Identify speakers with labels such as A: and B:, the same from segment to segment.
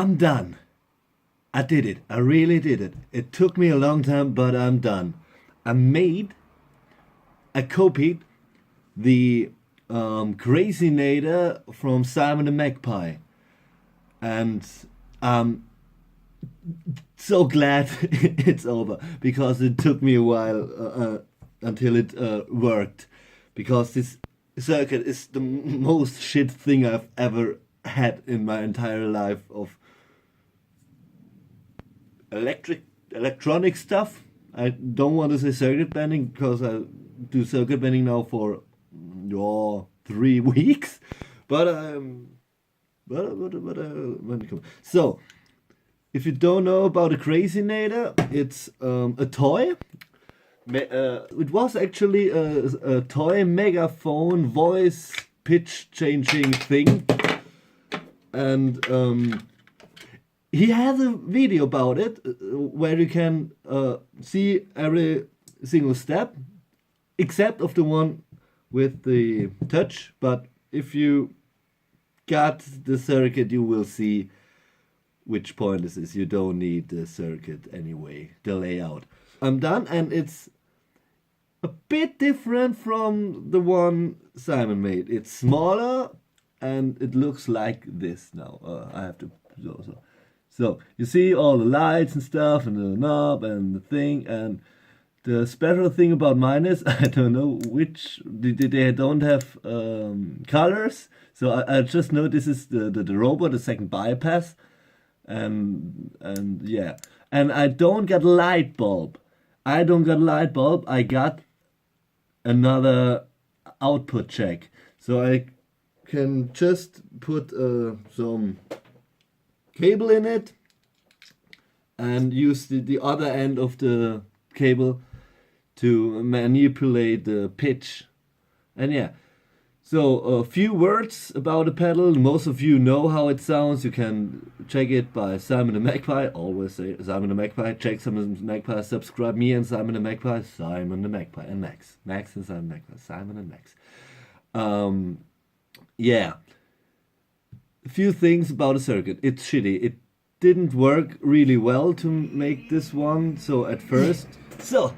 A: I'm done. I did it. I really did it. It took me a long time, but I'm done. I copied the Crazynator from Simon the Magpie. And I'm so glad it's over, because it took me a while until it worked. Because this circuit is the most shit thing I've ever had in my entire life of electronic stuff. I don't want to say circuit bending, because I do circuit bending now for 3 weeks, but so if you don't know about a Crazynator, it's a toy. It was actually a toy megaphone voice pitch changing thing, and he has a video about it where you can see every single step, except of the one with the touch. But if you got the circuit, you will see which point this is. You don't need the circuit anyway, the layout. I'm done, and it's a bit different from the one Simon made. It's smaller, and it looks like this now. I have to so you see all the lights and stuff, and the knob and the thing. And the special thing about mine is, I don't know which, they don't have colors. So I just know this is the robot, the second bypass. And yeah. And I don't get light bulb. I got another output jack. So I can just put some cable in it and use the other end of the cable to manipulate the pitch. And yeah, so a few words about the pedal. Most of you know how it sounds. You can check it by Simon the Magpie. Always say Simon the Magpie. Check Simon the Magpie. Subscribe me and Simon the Magpie. Simon the Magpie and Max. Max and Simon the Magpie. Simon and Max. Yeah. A few things about the circuit. It's shitty. It didn't work really well to make this one. So at first. So,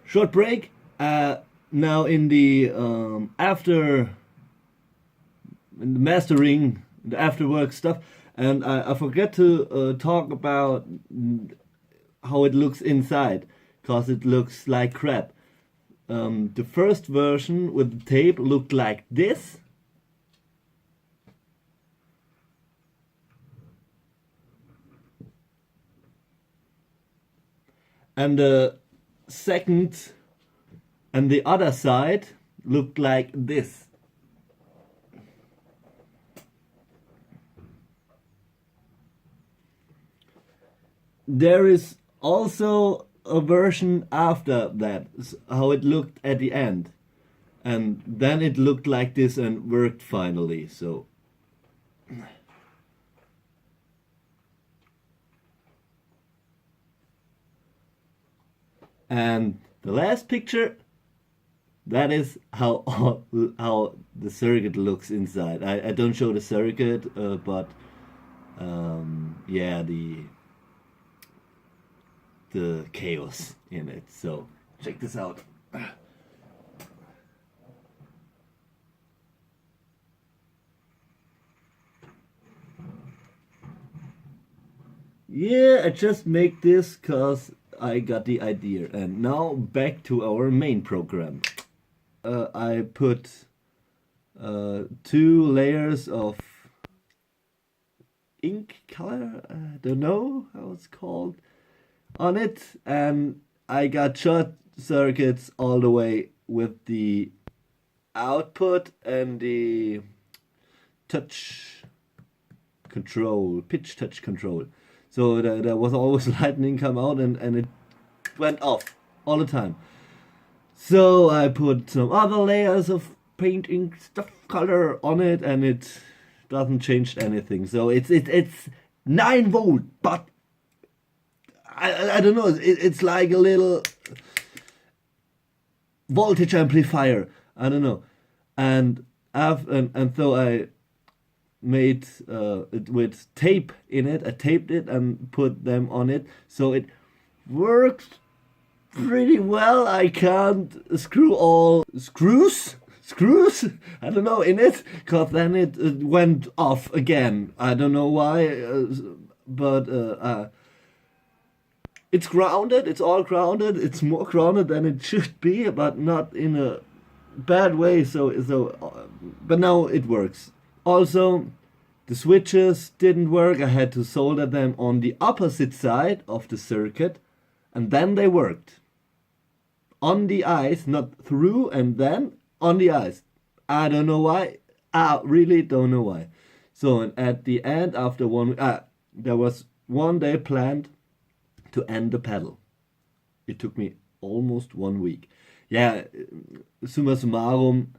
A: short break. Now in the mastering, the afterwork stuff, and I forget to talk about how it looks inside, cause it looks like crap. The first version with the tape looked like this. And the second and the other side looked like this. There is also a version after that, how it looked at the end. And then it looked like this and worked finally. So and the last picture, that is how the circuit looks inside. I don't show the circuit, but yeah, the chaos in it. So check this out. Yeah, I just make this cause I got the idea. And now back to our main program. I put 2 layers of ink color, I don't know how it's called, on it, and I got short circuits all the way with the output and the touch control, pitch touch control. So there was always lightning come out and it went off all the time. So I put some other layers of painting stuff color on it, and it doesn't change anything. So it's 9 volt, but I don't know. It's like a little voltage amplifier. I don't know. And so I made it with tape in it. I taped it and put them on it, so it works pretty well. I can't screw all screws, I don't know, in it, because then it went off again. I don't know why, but it's grounded, it's all grounded, it's more grounded than it should be, but not in a bad way, but now it works. Also, the switches didn't work. I had to solder them on the opposite side of the circuit, and then they worked. On the eyes, not through, and then on the eyes. I don't know why. I really don't know why. So at the end, after there was 1 day planned to end the pedal. It took me almost 1 week. Yeah, summa summarum,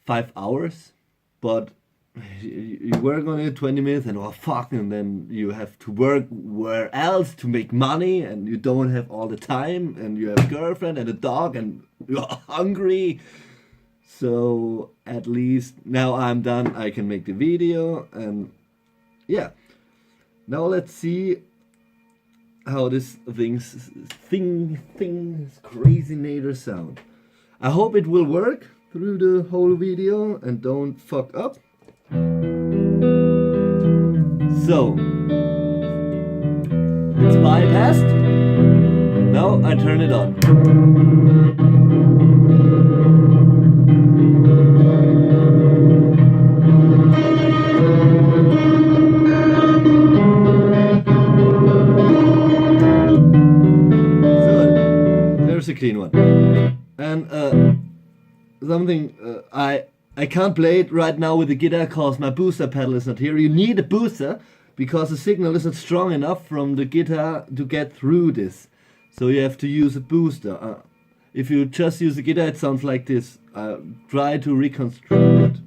A: 5 hours, but you work on it 20 minutes and and then you have to work where else to make money, and you don't have all the time, and you have a girlfriend and a dog and you're hungry. So at least now I'm done, I can make the video, and yeah. Now let's see how this thing's Crazynator sound. I hope it will work through the whole video and don't fuck up. So it's bypassed. Now I turn it on. A clean one. And something I can't play it right now with the guitar because my booster pedal is not here. You need a booster because the signal isn't strong enough from the guitar to get through this, so you have to use a booster. If you just use the guitar, it sounds like this. Try to reconstruct it.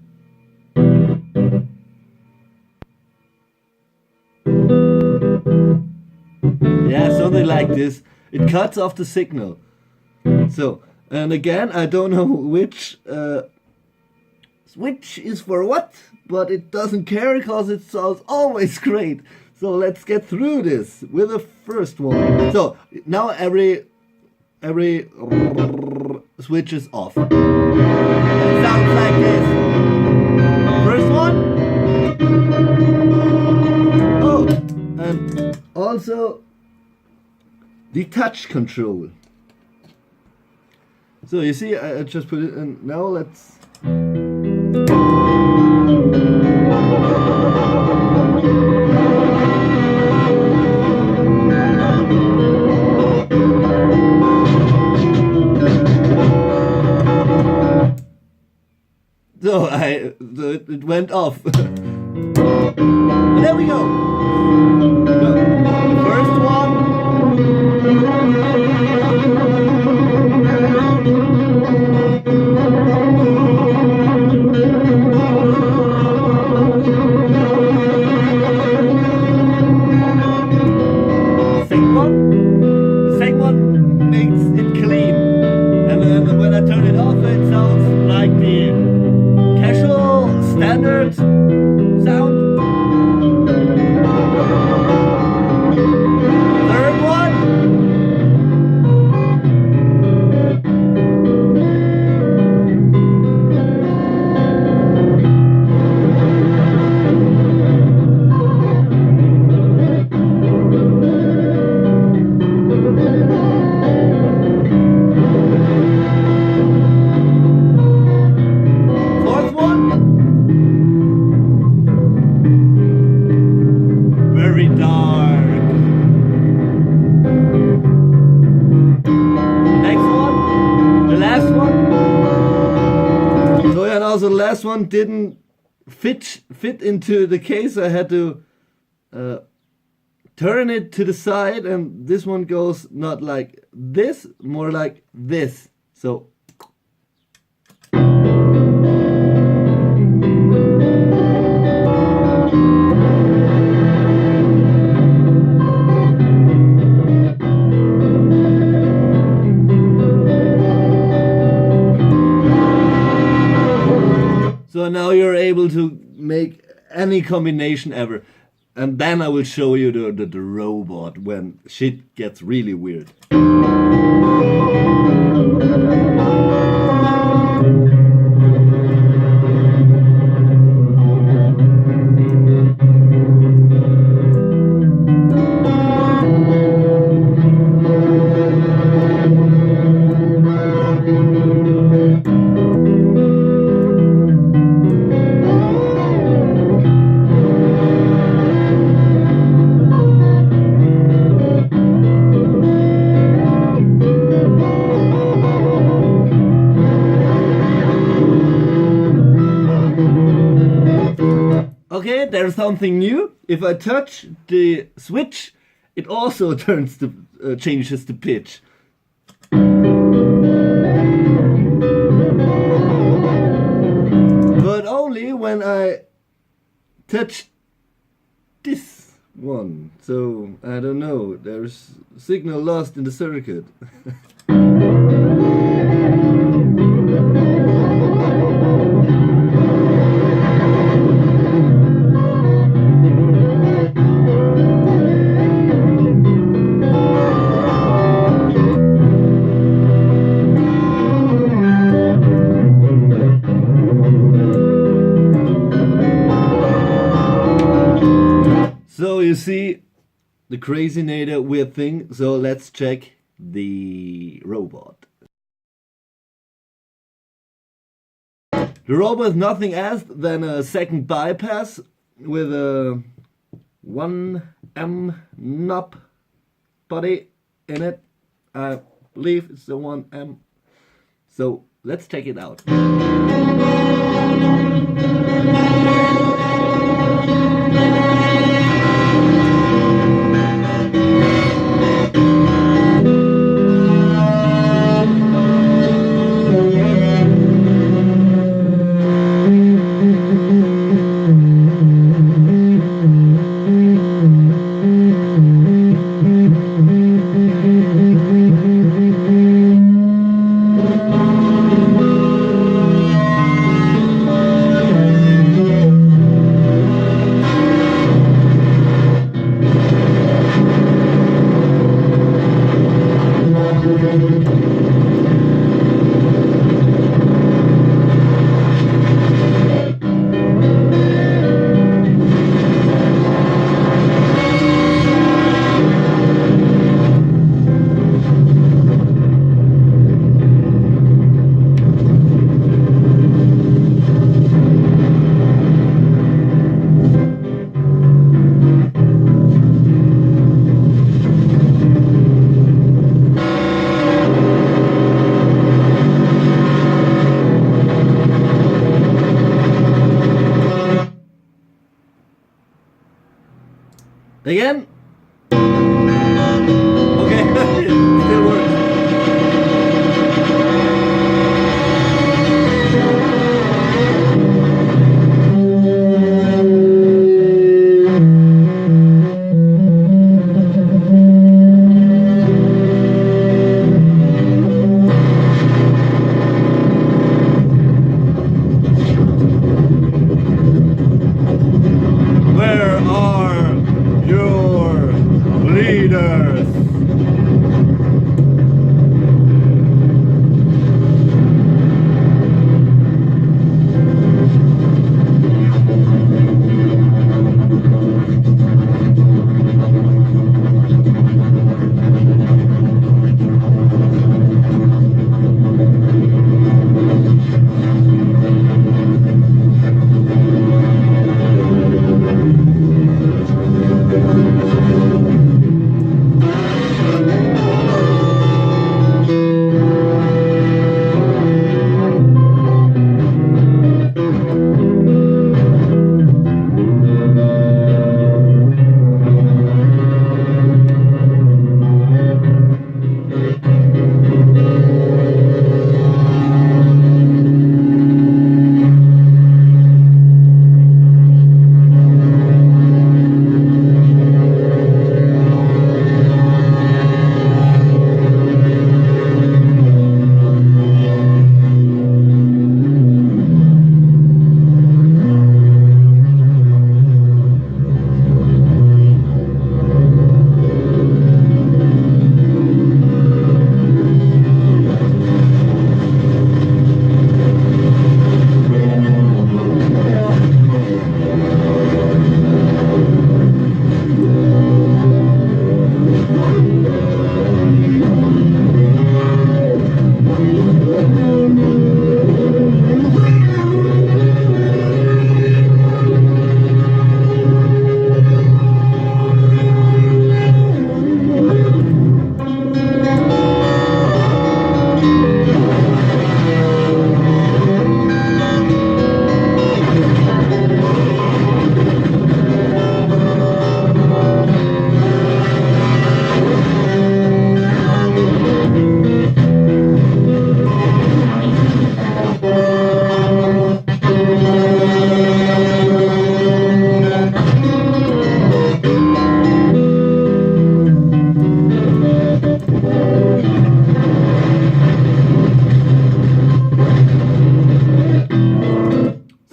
A: Yeah, something like this. It cuts off the signal. So, and again, I don't know which switch is for what, but it doesn't care because it sounds always great. So let's get through this with the first one. So now every switch is off. It sounds like this. First one. Oh, and also the touch control. So you see, I just put it in. Now let's. So it went off. And there we go. The first one. The second one makes it clean, and then when I turn it off, it sounds like the casual standard sound. Third one. Also, the last one didn't fit into the case. I had to turn it to the side, and this one goes not like this, more like this. So now you're able to make any combination ever. And then I will show you the robot when shit gets really weird. Okay, there's something new. If I touch the switch, it also changes the pitch. But only when I touch this one. So, I don't know, there's signal lost in the circuit. So you see the Crazynator weird thing. So let's check the robot. The robot is nothing else than a second bypass with a 1M knob body in it. I believe it's the 1M. So let's check it out. Again. Okay, still works. Where are your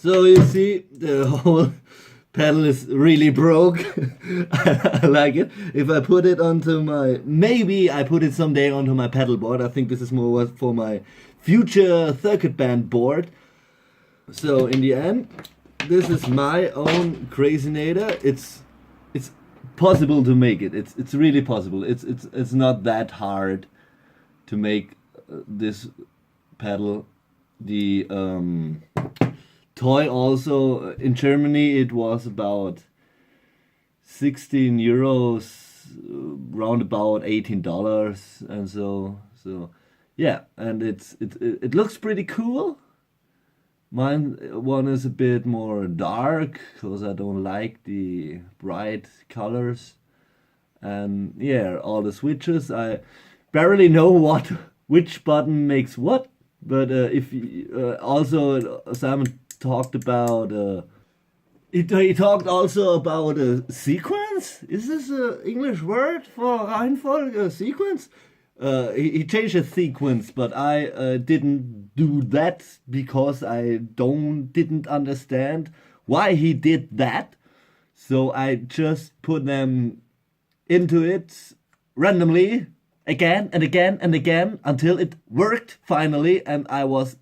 A: So you see, the whole pedal is really broke. I like it. If I put it onto my, maybe I put it someday onto my pedal board. I think this is more for my future circuit band board. So in the end, this is my own Crazynator. It's possible to make it. It's really possible. It's not that hard to make this pedal. The toy also in Germany, it was about 16 euros, round about $18, and so yeah, and it looks pretty cool. Mine one is a bit more dark because I don't like the bright colors, and yeah, all the switches, I barely know which button makes what. But if also Simon talked about he talked also about a sequence. Is this an English word for Reihenfolge? Sequence? He changed a sequence, but I didn't do that because I didn't understand why he did that. So I just put them into it randomly again and again and again until it worked finally, and I was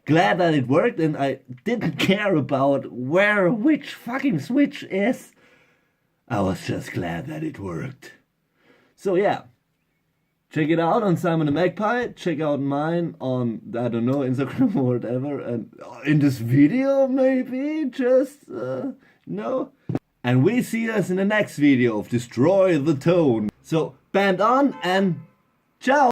A: glad that it worked, and I didn't care about which fucking switch is. I was just glad that it worked. So yeah, check it out on Simon the Magpie. Check out mine on, I don't know, Instagram or whatever, and in this video maybe, just no. And we see us in the next video of Destroy the Tone. So band on and ciao!